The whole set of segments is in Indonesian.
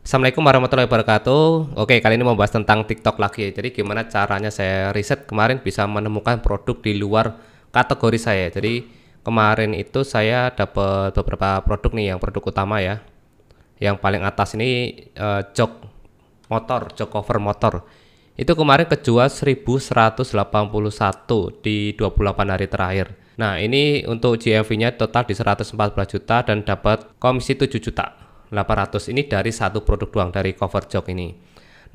Assalamualaikum warahmatullahi wabarakatuh. Oke, kali ini mau bahas tentang TikTok lagi. Jadi gimana caranya saya riset kemarin bisa menemukan produk di luar kategori saya. Jadi kemarin itu saya dapat beberapa produk nih, yang produk utama ya. Yang paling atas ini jok motor, jok cover motor. Itu kemarin kejual 1181 di 28 hari terakhir. Nah, ini untuk GMV-nya total di 114 juta dan dapat komisi 7 juta. 800 ini dari satu produk doang, dari cover jog ini.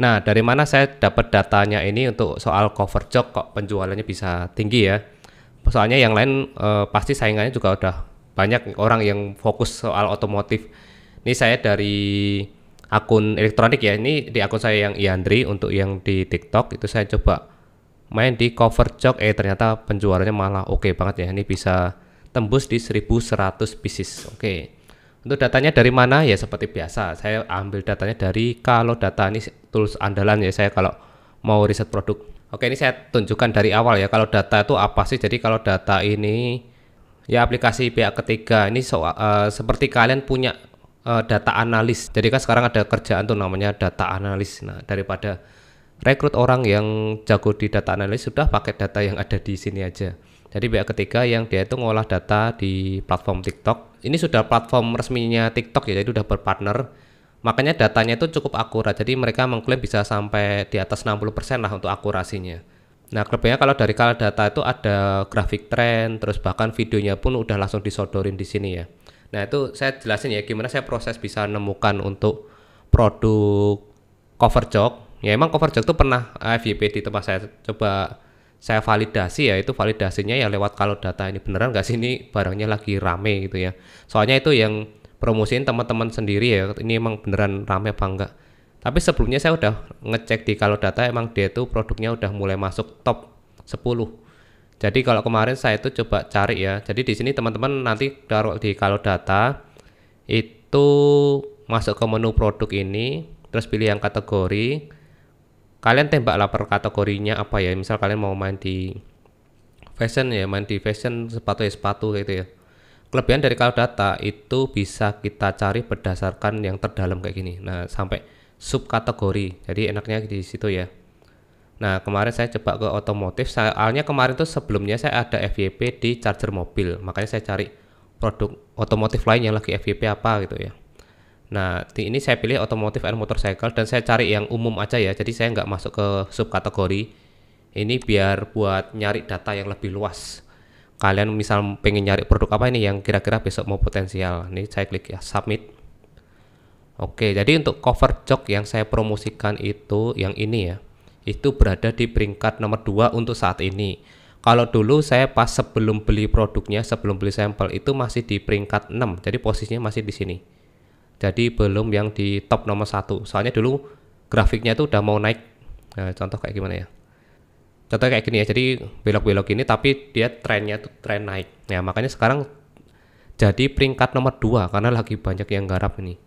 Nah, dari mana saya dapat datanya ini untuk soal cover jog kok penjualannya bisa tinggi ya? Soalnya yang lain pasti saingannya juga udah banyak orang yang fokus soal otomotif. Ini saya dari akun elektronik ya. Ini di akun saya yang Iandri. Untuk yang di TikTok itu saya coba main di cover jog, ternyata penjualannya malah oke banget ya. Ini bisa tembus di 1100 pieces. Oke. Untuk datanya dari mana ya, seperti biasa saya ambil datanya dari Kalau Data. Ini tools andalan ya saya kalau mau riset produk. Oke, ini saya tunjukkan dari awal ya. Kalau Data itu apa sih? Jadi Kalau Data ini ya aplikasi pihak ketiga. Ini seperti kalian punya data analis. Jadi kan sekarang ada kerjaan tuh namanya data analis. Nah, daripada rekrut orang yang jago di data analis, sudah pakai data yang ada di sini aja. Jadi pihak ketiga yang dia itu ngolah data di platform TikTok. Ini sudah platform resminya TikTok ya, jadi udah berpartner. Makanya datanya itu cukup akurat. Jadi mereka mengklaim bisa sampai di atas 60% lah untuk akurasinya. Nah, kelebihannya kalau dari Kalau Data itu ada grafik trend, terus bahkan videonya pun udah langsung disodorin di sini ya. Nah, itu saya jelasin ya gimana saya proses bisa menemukan untuk produk cover jog. Ya emang cover jog itu pernah FYP di tempat saya coba saya validasi ya, itu validasinya ya lewat Kalau Data. Ini beneran nggak sih ini barangnya lagi rame gitu ya. Soalnya itu yang promosiin teman-teman sendiri ya, ini emang beneran rame apa enggak. Tapi sebelumnya saya udah ngecek di Kalau Data, emang dia itu produknya udah mulai masuk top 10. Jadi kalau kemarin saya itu coba cari ya. Jadi di sini teman-teman nanti taruh di Kalau Data itu, masuk ke menu produk ini, terus pilih yang kategori. Kalian tembaklah per kategorinya apa ya. Misal kalian mau main di fashion ya, main di fashion, sepatu ya sepatu gitu ya. Kelebihan dari Kalau Data itu bisa kita cari berdasarkan yang terdalam kayak gini. Nah, sampai subkategori. Jadi enaknya di situ ya. Nah, kemarin saya coba ke otomotif. Soalnya kemarin tuh sebelumnya saya ada FYP di charger mobil. Makanya saya cari produk otomotif lain yang lagi FYP apa gitu ya. Nah, di ini saya pilih otomotif and motorcycle dan saya cari yang umum aja ya. Jadi saya nggak masuk ke subkategori. Ini biar buat nyari data yang lebih luas. Kalian misal pengen nyari produk apa ini yang kira-kira besok mau potensial. Ini saya klik ya, submit. Oke, jadi untuk cover jog yang saya promosikan itu yang ini ya. Itu berada di peringkat nomor 2 untuk saat ini. Kalau dulu saya pas sebelum beli produknya, sebelum beli sampel itu masih di peringkat 6. Jadi posisinya masih di sini. Jadi belum yang di top nomor 1. Soalnya dulu grafiknya itu udah mau naik. Nah, contoh kayak gimana ya? Contoh kayak gini ya. Jadi belok-belok ini tapi dia trennya tuh tren naik. Nah, makanya sekarang jadi peringkat nomor 2 karena lagi banyak yang garap ini.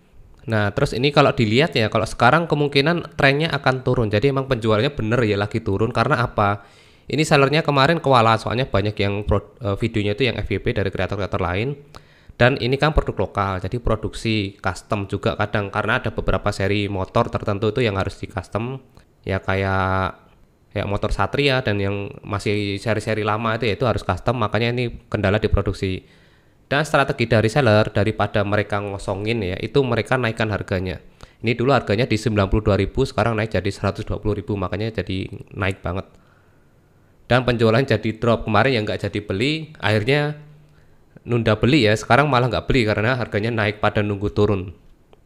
Nah, terus ini kalau dilihat ya, kalau sekarang kemungkinan trennya akan turun. Jadi emang penjualnya bener ya lagi turun. Karena apa? Ini sellernya kemarin kewalahan, soalnya banyak yang videonya itu yang FYP dari kreator-kreator lain. Dan ini kan produk lokal, jadi produksi custom juga kadang. Karena ada beberapa seri motor tertentu itu yang harus di custom. Ya kayak motor Satria dan yang masih seri-seri lama itu harus custom. Makanya ini kendala di produksi. Dan strategi dari seller, daripada mereka ngosongin ya, itu mereka naikkan harganya. Ini dulu harganya di 92.000, sekarang naik jadi 120.000, makanya jadi naik banget. Dan penjualan jadi drop. Kemarin yang nggak jadi beli, akhirnya nunda beli ya, sekarang malah nggak beli karena harganya naik pada nunggu turun.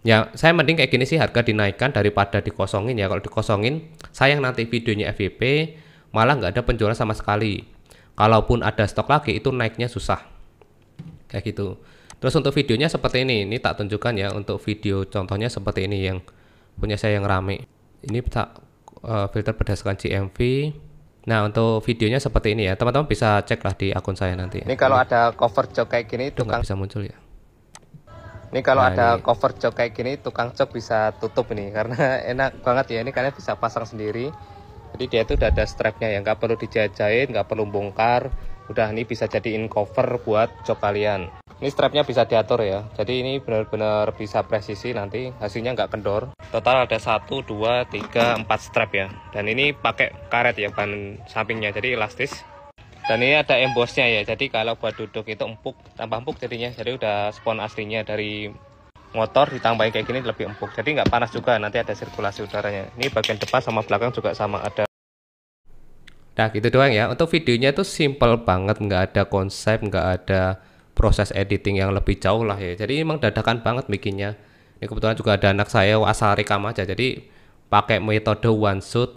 Ya, saya mending kayak gini sih, harga dinaikkan daripada dikosongin ya. Kalau dikosongin, sayang nanti videonya FYP, malah nggak ada penjualan sama sekali. Kalaupun ada stok lagi, itu naiknya susah. Kayak gitu. Terus untuk videonya seperti ini tak tunjukkan ya. Untuk video contohnya seperti ini yang punya saya yang rame. Ini filter berdasarkan GMV. Nah, untuk videonya seperti ini ya. Teman-teman bisa cek lah di akun saya nanti. Ini kalau ada cover jog kayak gini, Itu nggak bisa muncul ya. Ini kalau Nah, ada ini. cover jog kayak gini, tukang jog bisa tutup ini karena enak banget ya. Ini kalian bisa pasang sendiri. Jadi dia itu udah ada strapnya ya, nggak perlu dijahit-jahit, nggak perlu bongkar. Udah, ini bisa jadiin cover buat jok kalian. Ini strapnya bisa diatur ya, jadi ini benar-benar bisa presisi, nanti hasilnya nggak kendor. Total ada 1, 2, 3, 4 strap ya, dan ini pakai karet ya ban sampingnya, jadi elastis. Dan ini ada embossnya ya, jadi kalau buat duduk itu empuk, tambah empuk jadinya. Jadi udah spon aslinya dari motor ditambahin kayak gini lebih empuk, jadi nggak panas juga, nanti ada sirkulasi udaranya. Ini bagian depan sama belakang juga sama ada. Nah gitu doang ya, untuk videonya itu simple banget, nggak ada konsep, nggak ada proses editing yang lebih jauh lah ya. Jadi emang dadakan banget bikinnya. Ini kebetulan juga ada anak saya asal rekam aja, jadi pakai metode one shoot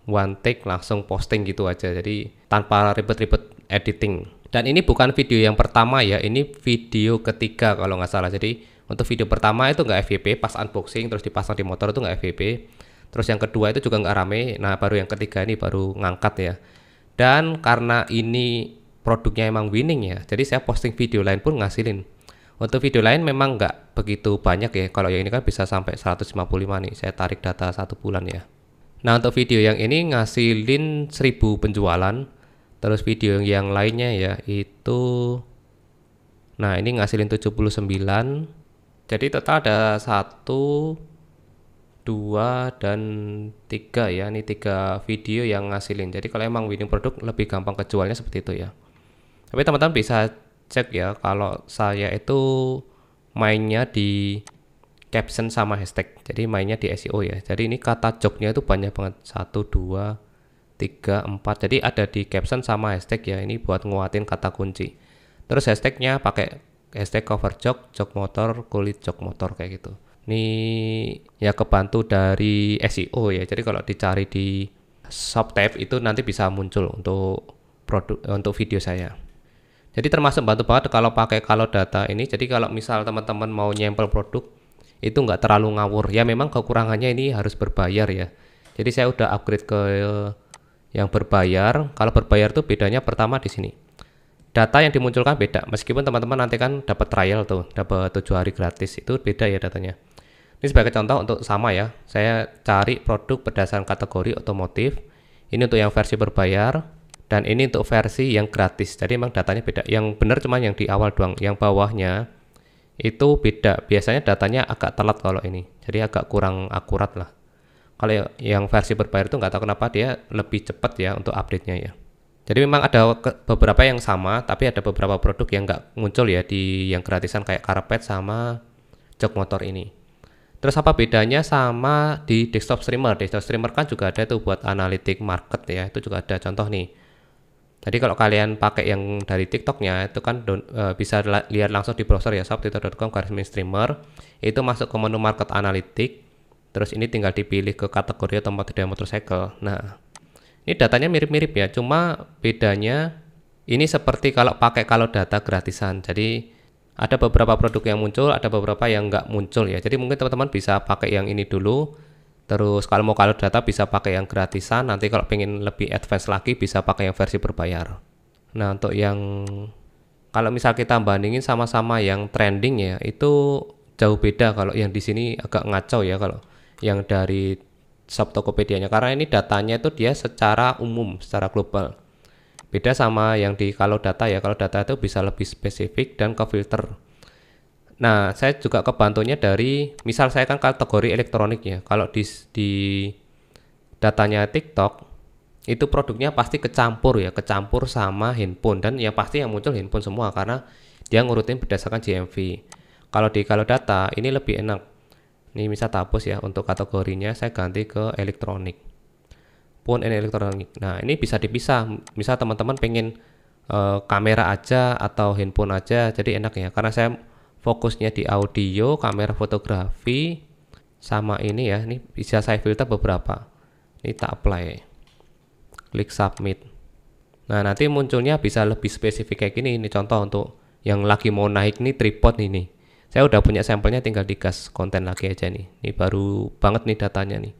one take langsung posting gitu aja, jadi tanpa ribet-ribet editing. Dan ini bukan video yang pertama ya, ini video ketiga kalau nggak salah. Jadi untuk video pertama itu nggak FYP, pas unboxing terus dipasang di motor itu nggak FYP. Terus yang kedua itu juga nggak rame, nah baru yang ketiga ini baru ngangkat ya. Dan karena ini produknya emang winning ya, jadi saya posting video lain pun ngasilin. Untuk video lain memang nggak begitu banyak ya, kalau yang ini kan bisa sampai 155 nih, saya tarik data 1 bulan ya. Nah untuk video yang ini ngasilin 1000 penjualan, terus video yang lainnya ya itu, nah ini ngasilin 79, jadi total ada 1, 2, dan 3 ya, ini 3 video yang ngasilin. Jadi kalau emang winning produk lebih gampang kejualnya seperti itu ya. Tapi teman-teman bisa cek ya, kalau saya itu mainnya di caption sama hashtag, jadi mainnya di SEO ya. Jadi ini kata joknya itu banyak banget, 1, 2, 3, 4, jadi ada di caption sama hashtag ya, ini buat nguatin kata kunci. Terus hashtagnya pakai hashtag cover jok, jok motor, kulit jok motor kayak gitu. Ini ya kebantu dari SEO ya, jadi kalau dicari di Shoptab itu nanti bisa muncul untuk produk, untuk video saya. Jadi termasuk bantu banget kalau pakai kalau data ini. Jadi kalau misal teman-teman mau nyempel produk itu nggak terlalu ngawur ya, memang kekurangannya ini harus berbayar ya. Jadi saya udah upgrade ke yang berbayar. Kalau berbayar tuh bedanya pertama di sini, data yang dimunculkan beda, meskipun teman-teman nanti kan dapat trial tuh, dapat 7 hari gratis, itu beda ya datanya. Ini sebagai contoh untuk sama ya, saya cari produk berdasarkan kategori otomotif, ini untuk yang versi berbayar, dan ini untuk versi yang gratis. Jadi memang datanya beda, yang benar cuma yang di awal doang, yang bawahnya itu beda, biasanya datanya agak telat kalau ini, jadi agak kurang akurat lah. Kalau yang versi berbayar itu nggak tahu kenapa dia lebih cepat ya untuk update-nya ya. Jadi memang ada beberapa yang sama, tapi ada beberapa produk yang nggak muncul ya di yang gratisan kayak karpet sama jok motor ini. Terus apa bedanya sama di desktop streamer? Desktop streamer kan juga ada tuh buat analitik market ya, itu juga ada contoh nih. Jadi kalau kalian pakai yang dari TikToknya itu kan bisa lihat langsung di browser ya, shoptwitter.com/streamer, itu masuk ke menu market analitik, terus ini tinggal dipilih ke kategori otomotif dan motorcycle. Nah ini datanya mirip-mirip ya, cuma bedanya ini seperti kalau pakai kalau data gratisan. Jadi ada beberapa produk yang muncul, ada beberapa yang nggak muncul ya. Jadi mungkin teman-teman bisa pakai yang ini dulu, terus kalau mau kalau data bisa pakai yang gratisan, nanti kalau pengen lebih advance lagi bisa pakai yang versi berbayar. Nah untuk yang kalau misal kita bandingin sama-sama yang trending ya, itu jauh beda. Kalau yang di sini agak ngaco ya kalau yang dari Shop Tokopedia-nya, karena ini datanya itu dia secara umum, secara global. Beda sama yang di kalau data ya, kalau data itu bisa lebih spesifik dan ke filter. Nah, saya juga kebantunya dari, misal saya kan kategori elektronik ya, kalau di datanya TikTok, itu produknya pasti kecampur ya, kecampur sama handphone, dan yang pasti yang muncul handphone semua, karena dia ngurutin berdasarkan GMV. Kalau di kalau data, ini lebih enak. Ini misal hapus ya, untuk kategorinya saya ganti ke elektronik, phone and elektronik. Nah ini bisa dipisah, misal teman-teman pengen kamera aja atau handphone aja, jadi enak ya, karena saya fokusnya di audio, kamera, fotografi, sama ini ya, ini bisa saya filter beberapa. Ini tak apply, klik submit. Nah nanti munculnya bisa lebih spesifik kayak gini. Ini contoh untuk yang lagi mau naik nih tripod ini. Saya udah punya sampelnya, tinggal digas konten lagi aja nih. Ini baru banget nih datanya nih.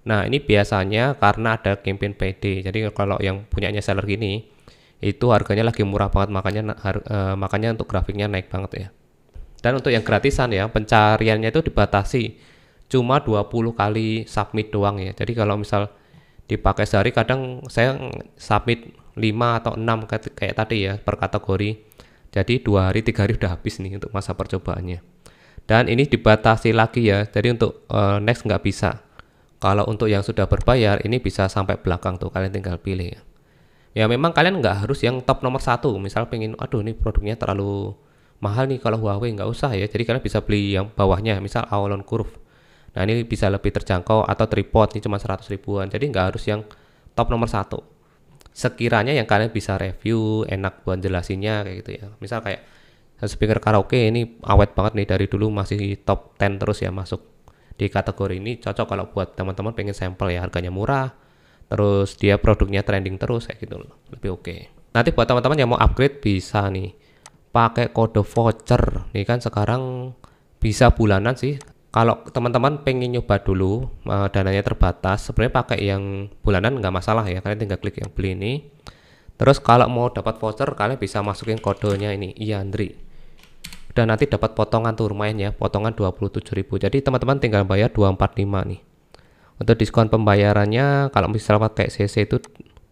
Nah ini biasanya karena ada campaign PD. Jadi kalau yang punyanya seller gini, itu harganya lagi murah banget, makanya untuk grafiknya naik banget ya. Dan untuk yang gratisan ya, pencariannya itu dibatasi cuma 20 kali submit doang ya. Jadi kalau misal dipakai sehari, kadang saya submit 5 atau 6 kayak tadi ya per kategori. Jadi 2 hari 3 hari udah habis nih untuk masa percobaannya. Dan ini dibatasi lagi ya, jadi untuk next nggak bisa. Kalau untuk yang sudah berbayar ini bisa sampai belakang tuh, kalian tinggal pilih ya. Ya memang kalian nggak harus yang top nomor 1. Misal pengen, aduh ini produknya terlalu mahal nih kalau Huawei, nggak usah ya. Jadi kalian bisa beli yang bawahnya, misal Avalon Curve. Nah ini bisa lebih terjangkau, atau tripod ini cuma 100 ribuan. Jadi nggak harus yang top nomor 1. Sekiranya yang kalian bisa review, enak buat jelasinnya kayak gitu ya. Misal kayak speaker karaoke ini awet banget nih, dari dulu masih top 10 terus ya masuk di kategori ini, cocok kalau buat teman-teman pengen sampel ya, harganya murah, terus dia produknya trending terus kayak gitu, lebih oke. Nanti buat teman-teman yang mau upgrade bisa nih pakai kode voucher nih, kan sekarang bisa bulanan sih. Kalau teman-teman pengen nyoba dulu, dananya terbatas, sebenarnya pakai yang bulanan nggak masalah ya, kalian tinggal klik yang beli ini. Terus kalau mau dapat voucher kalian bisa masukin kodenya ini Iandri, dan nanti dapat potongan tuh lumayan ya, potongan 27.000. Jadi teman-teman tinggal bayar 245 nih. Untuk diskon pembayarannya kalau misalnya pakai CC itu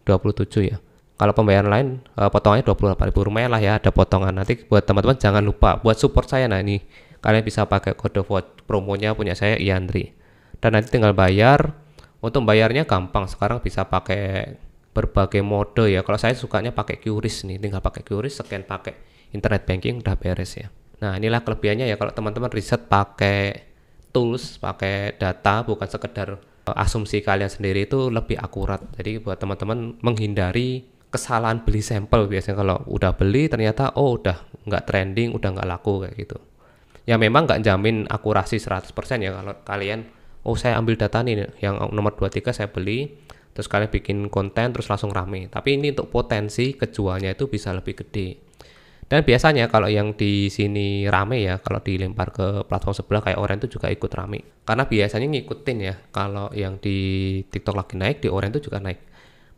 27 ya. Kalau pembayaran lain potongannya 28.000, lumayan lah ya, ada potongan. Nanti buat teman-teman jangan lupa buat support saya, nah ini kalian bisa pakai kode promonya punya saya Iandri. Dan nanti tinggal bayar. Untuk bayarnya gampang, sekarang bisa pakai berbagai mode ya. Kalau saya sukanya pakai QRIS nih, tinggal pakai QRIS, scan pakai internet banking udah beres ya. Nah inilah kelebihannya ya kalau teman-teman riset pakai tools, pakai data, bukan sekedar asumsi kalian sendiri, itu lebih akurat. Jadi buat teman-teman menghindari kesalahan beli sampel, biasanya kalau udah beli ternyata udah nggak trending, udah nggak laku kayak gitu. Ya memang nggak jamin akurasi 100% ya, kalau kalian saya ambil data nih yang nomor 23 saya beli, terus kalian bikin konten terus langsung rame, tapi ini untuk potensi kejualnya itu bisa lebih gede. Dan biasanya kalau yang di sini rame ya, kalau dilempar ke platform sebelah kayak Oren itu juga ikut rame. Karena biasanya ngikutin ya, kalau yang di TikTok lagi naik, di Oren itu juga naik.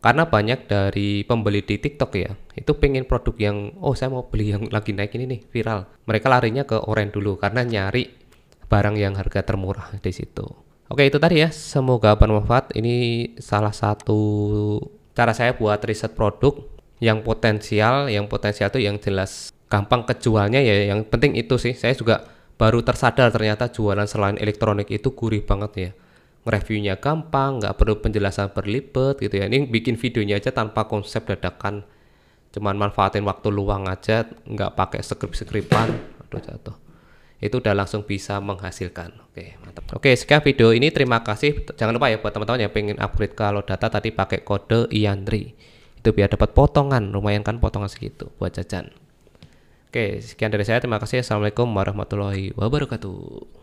Karena banyak dari pembeli di TikTok ya, itu pengen produk yang, saya mau beli yang lagi naik ini nih, viral. Mereka larinya ke Oren dulu karena nyari barang yang harga termurah di situ. Oke, itu tadi ya, semoga bermanfaat. Ini salah satu cara saya buat riset produk yang potensial tuh yang jelas gampang kejualnya ya, yang penting itu sih. Saya juga baru tersadar ternyata jualan selain elektronik itu gurih banget ya, reviewnya gampang, nggak perlu penjelasan berlipat gitu ya. Ini bikin videonya aja tanpa konsep dadakan, cuman manfaatin waktu luang aja, nggak pakai skrip-skripan, aduh jatuh, itu udah langsung bisa menghasilkan. Oke, mantap. Oke, sekian video ini, terima kasih. Jangan lupa ya buat teman-teman yang pengen upgrade kalau data tadi pakai kode Iandri, itu biar dapat potongan, lumayan kan potongan segitu buat jajan. Oke, sekian dari saya, terima kasih. Assalamualaikum warahmatullahi wabarakatuh.